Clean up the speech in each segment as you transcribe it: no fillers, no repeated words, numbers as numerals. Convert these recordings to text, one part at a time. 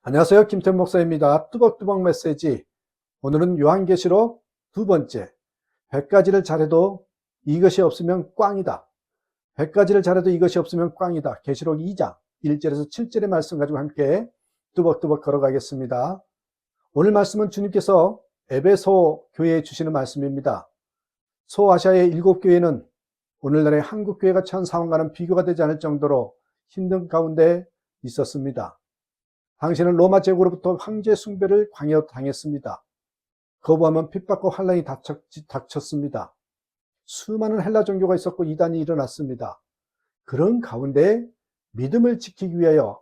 안녕하세요. 김태훈 목사입니다. 뚜벅뚜벅 메시지. 오늘은 요한계시록 두 번째, 100가지를 잘해도 이것이 없으면 꽝이다. 100가지를 잘해도 이것이 없으면 꽝이다. 계시록 2장 1절에서 7절의 말씀 가지고 함께 뚜벅뚜벅 걸어가겠습니다. 오늘 말씀은 주님께서 에베소 교회에 주시는 말씀입니다. 소아시아의 7교회는 오늘날의 한국교회가 처한 상황과는 비교가 되지 않을 정도로 힘든 가운데 있었습니다. 당시에는 로마 제국으로부터 황제 숭배를 강요당했습니다. 거부하면 핍박과 환란이 닥쳤습니다. 수많은 헬라 종교가 있었고 이단이 일어났습니다. 그런 가운데 믿음을 지키기 위하여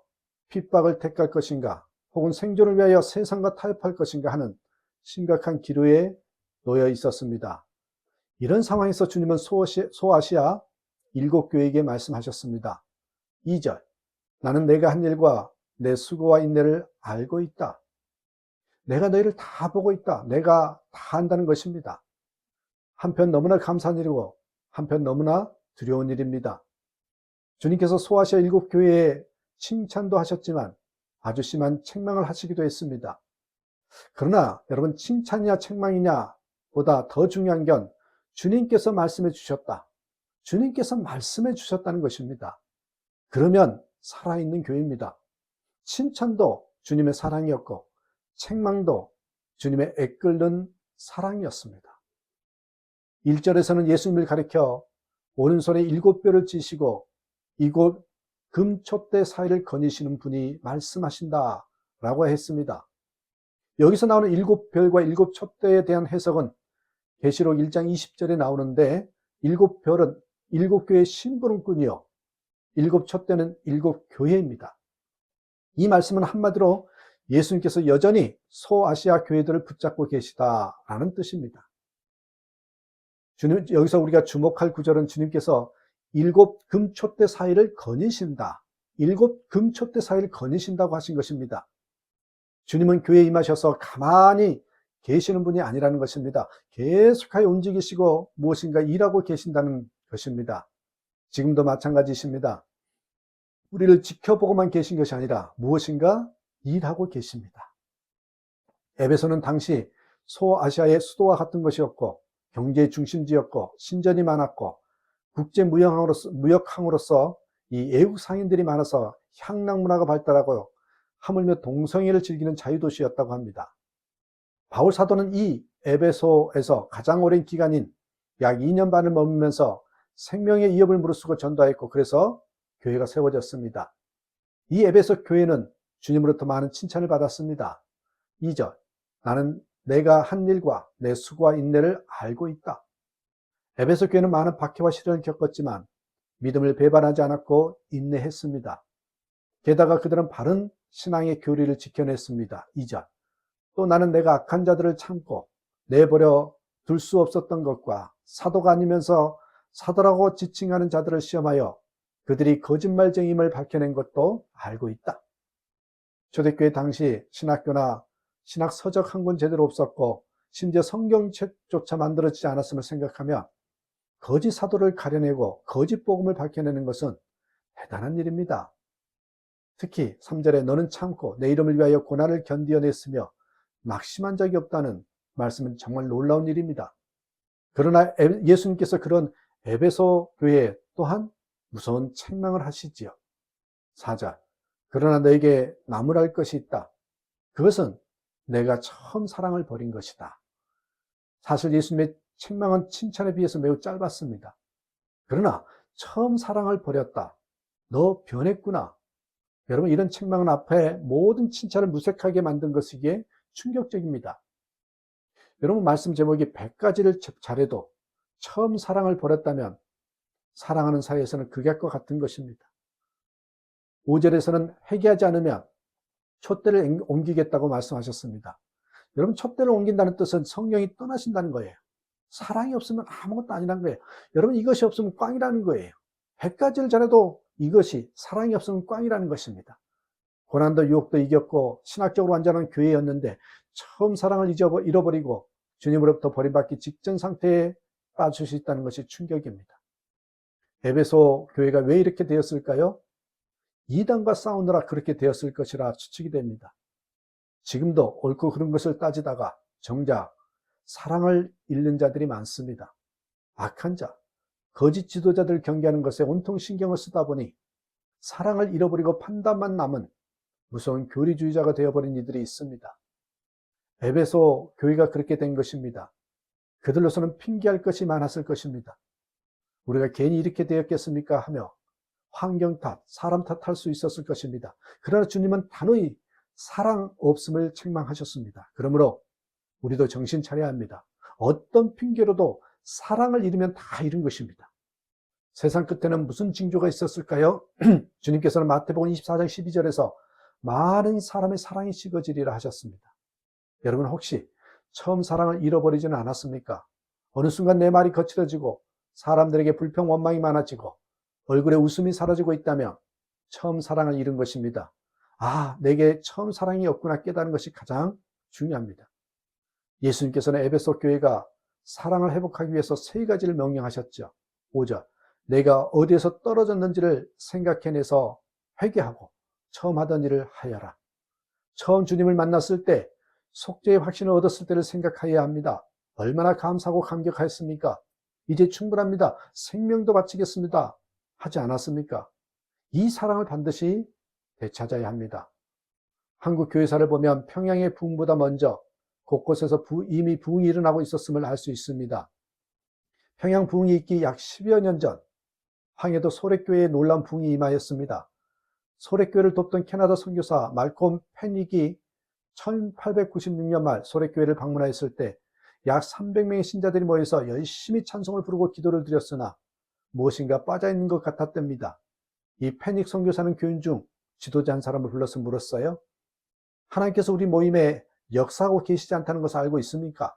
핍박을 택할 것인가, 혹은 생존을 위하여 세상과 타협할 것인가 하는 심각한 기로에 놓여 있었습니다. 이런 상황에서 주님은 소아시아 7교회에게 말씀하셨습니다. 2절, 나는 내가 한 일과 내 수고와 인내를 알고 있다. 내가 너희를 다 보고 있다. 내가 다 안다는 것입니다. 한편 너무나 감사한 일이고 한편 너무나 두려운 일입니다. 주님께서 소아시아 7교회에 칭찬도 하셨지만 아주 심한 책망을 하시기도 했습니다. 그러나 여러분, 칭찬이냐 책망이냐 보다 더 중요한 건 주님께서 말씀해 주셨다. 주님께서 말씀해 주셨다는 것입니다. 그러면 살아있는 교회입니다. 칭찬도 주님의 사랑이었고 책망도 주님의 애끓는 사랑이었습니다. 1절에서는 예수님을 가리켜 오른손에 7뼈를 찌시고 이곳 금촛대 사이를 거니시는 분이 말씀하신다라고 했습니다. 여기서 나오는 7별과 7촛대에 대한 해석은 계시록 1장 20절에 나오는데, 7별은 7교회의 심부름꾼이요 7촛대는 7교회입니다. 이 말씀은 한마디로 예수님께서 여전히 소아시아 교회들을 붙잡고 계시다라는 뜻입니다. 주님, 여기서 우리가 주목할 구절은 주님께서 7 금촛대 사이를 거니신다. 7 금촛대 사이를 거니신다고 하신 것입니다. 주님은 교회에 임하셔서 가만히 계시는 분이 아니라는 것입니다. 계속하여 움직이시고 무엇인가 일하고 계신다는 것입니다. 지금도 마찬가지십니다. 우리를 지켜보고만 계신 것이 아니라 무엇인가 일하고 계십니다. 에베소는 당시 소아시아의 수도와 같은 것이었고 경제의 중심지였고 신전이 많았고 국제 무역항으로서 이 애국 상인들이 많아서 향락 문화가 발달하고 하물며 동성애를 즐기는 자유도시였다고 합니다. 바울 사도는 이 에베소에서 가장 오랜 기간인 약 2년 반을 머물면서 생명의 위협을 무릅쓰고 전도하였고, 그래서 교회가 세워졌습니다. 이 에베소 교회는 주님으로부터 많은 칭찬을 받았습니다. 2절, 나는 내가 한 일과 내 수고와 인내를 알고 있다. 에베소 교회는 많은 박해와 시련을 겪었지만 믿음을 배반하지 않았고 인내했습니다. 게다가 그들은 바른 신앙의 교리를 지켜냈습니다. 2절, 또 나는 내가 악한 자들을 참고 내버려 둘 수 없었던 것과 사도가 아니면서 사도라고 지칭하는 자들을 시험하여 그들이 거짓말쟁임을 밝혀낸 것도 알고 있다. 초대교회 당시 신학교나 신학서적 한 권 제대로 없었고 심지어 성경책조차 만들어지지 않았음을 생각하면 거짓 사도를 가려내고 거짓 복음을 밝혀내는 것은 대단한 일입니다. 특히 3절에 너는 참고 내 이름을 위하여 고난을 견디어냈으며 낙심한 적이 없다는 말씀은 정말 놀라운 일입니다. 그러나 예수님께서 그런 에베소 교회에 또한 무서운 책망을 하시지요. 4절, 그러나 너에게 나무랄 것이 있다. 그것은 내가 처음 사랑을 버린 것이다. 사실 예수님의 책망은 칭찬에 비해서 매우 짧았습니다. 그러나 처음 사랑을 버렸다. 너 변했구나. 여러분, 이런 책망은 앞에 모든 칭찬을 무색하게 만든 것이기에 충격적입니다. 여러분, 말씀 제목이 100가지를 잘해도 처음 사랑을 버렸다면 사랑하는 사이에서는 극약과 같은 것입니다. 5절에서는 회개하지 않으면 촛대를 옮기겠다고 말씀하셨습니다. 여러분, 촛대를 옮긴다는 뜻은 성령이 떠나신다는 거예요. 사랑이 없으면 아무것도 아니라는 거예요. 여러분, 이것이 없으면 꽝이라는 거예요. 100가지를 잘해도 이것이 사랑이 없으면 꽝이라는 것입니다. 고난도 유혹도 이겼고 신학적으로 완전한 교회였는데 처음 사랑을 잃어버리고 주님으로부터 버림받기 직전 상태에 빠질 수 있다는 것이 충격입니다. 에베소 교회가 왜 이렇게 되었을까요? 이단과 싸우느라 그렇게 되었을 것이라 추측이 됩니다. 지금도 옳고 그른 것을 따지다가 정작 사랑을 잃는 자들이 많습니다. 악한 자, 거짓 지도자들 경계하는 것에 온통 신경을 쓰다 보니 사랑을 잃어버리고 판단만 남은 무서운 교리주의자가 되어버린 이들이 있습니다. 에베소 교회가 그렇게 된 것입니다. 그들로서는 핑계할 것이 많았을 것입니다. 우리가 괜히 이렇게 되었겠습니까 하며 환경 탓, 사람 탓할 수 있었을 것입니다. 그러나 주님은 단호히 사랑 없음을 책망하셨습니다. 그러므로 우리도 정신 차려야 합니다. 어떤 핑계로도 사랑을 잃으면 다 잃은 것입니다. 세상 끝에는 무슨 징조가 있었을까요? 주님께서는 마태복음 24장 12절에서 많은 사람의 사랑이 식어지리라 하셨습니다. 여러분 혹시 처음 사랑을 잃어버리지는 않았습니까? 어느 순간 내 말이 거칠어지고 사람들에게 불평 원망이 많아지고 얼굴에 웃음이 사라지고 있다면 처음 사랑을 잃은 것입니다. 아, 내게 처음 사랑이 없구나 깨닫는 것이 가장 중요합니다. 예수님께서는 에베소 교회가 사랑을 회복하기 위해서 세 가지를 명령하셨죠. 5절, 내가 어디에서 떨어졌는지를 생각해내서 회개하고 처음 하던 일을 하여라. 처음 주님을 만났을 때 속죄의 확신을 얻었을 때를 생각해야 합니다. 얼마나 감사하고 감격하였습니까? 이제 충분합니다. 생명도 바치겠습니다. 하지 않았습니까? 이 사랑을 반드시 되찾아야 합니다. 한국 교회사를 보면 평양의 부흥보다 먼저 곳곳에서 이미 부흥이 일어나고 있었음을 알 수 있습니다. 평양 부흥이 있기 약 10여 년 전 황해도 소래교회에 놀라운 부흥이 임하였습니다. 소래교회를 돕던 캐나다 선교사 말콤 패닉이 1896년 말 소래교회를 방문하였을 때 약 300명의 신자들이 모여서 열심히 찬송을 부르고 기도를 드렸으나 무엇인가 빠져있는 것 같았답니다. 이 패닉 선교사는 교인 중 지도자 한 사람을 불러서 물었어요. 하나님께서 우리 모임에 역사하고 계시지 않다는 것을 알고 있습니까?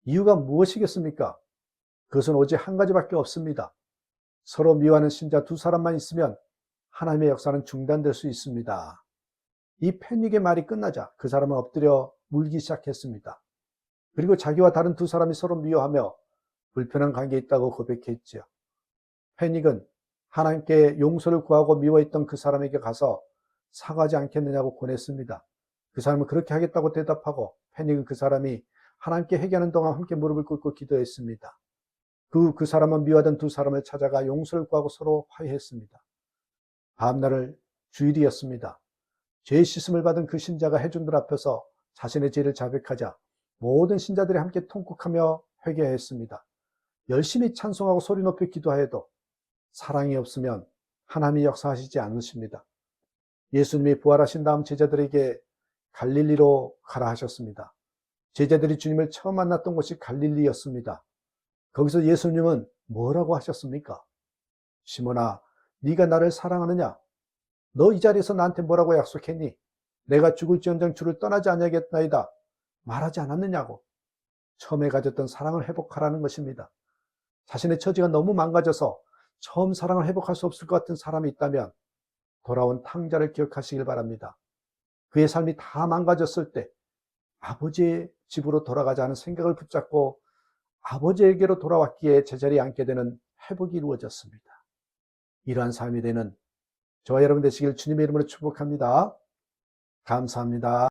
이유가 무엇이겠습니까? 그것은 오직 한 가지밖에 없습니다. 서로 미워하는 신자 두 사람만 있으면 하나님의 역사는 중단될 수 있습니다. 이 패닉의 말이 끝나자 그 사람은 엎드려 울기 시작했습니다. 그리고 자기와 다른 두 사람이 서로 미워하며 불편한 관계에 있다고 고백했죠. 패닉은 하나님께 용서를 구하고 미워했던 그 사람에게 가서 사과하지 않겠느냐고 권했습니다. 그 사람은 그렇게 하겠다고 대답하고 패닉은 그 사람이 하나님께 회개하는 동안 함께 무릎을 꿇고 기도했습니다. 그 사람은 미워하던 두 사람을 찾아가 용서를 구하고 서로 화해했습니다. 다음날을 주일이었습니다. 죄 씻음을 받은 그 신자가 회중들 앞에서 자신의 죄를 자백하자 모든 신자들이 함께 통곡하며 회개했습니다. 열심히 찬송하고 소리 높여 기도하여도 사랑이 없으면 하나님이 역사하시지 않으십니다. 예수님이 부활하신 다음 제자들에게 갈릴리로 가라 하셨습니다. 제자들이 주님을 처음 만났던 곳이 갈릴리였습니다. 거기서 예수님은 뭐라고 하셨습니까? 시몬아, 네가 나를 사랑하느냐? 너 이 자리에서 나한테 뭐라고 약속했니? 내가 죽을지언정 주를 떠나지 아니하겠나이다. 말하지 않았느냐고. 처음에 가졌던 사랑을 회복하라는 것입니다. 자신의 처지가 너무 망가져서 처음 사랑을 회복할 수 없을 것 같은 사람이 있다면 돌아온 탕자를 기억하시길 바랍니다. 그의 삶이 다 망가졌을 때 아버지의 집으로 돌아가자는 생각을 붙잡고 아버지에게로 돌아왔기에 제자리에 앉게 되는 회복이 이루어졌습니다. 이러한 삶이 되는 저와 여러분 되시길 주님의 이름으로 축복합니다. 감사합니다.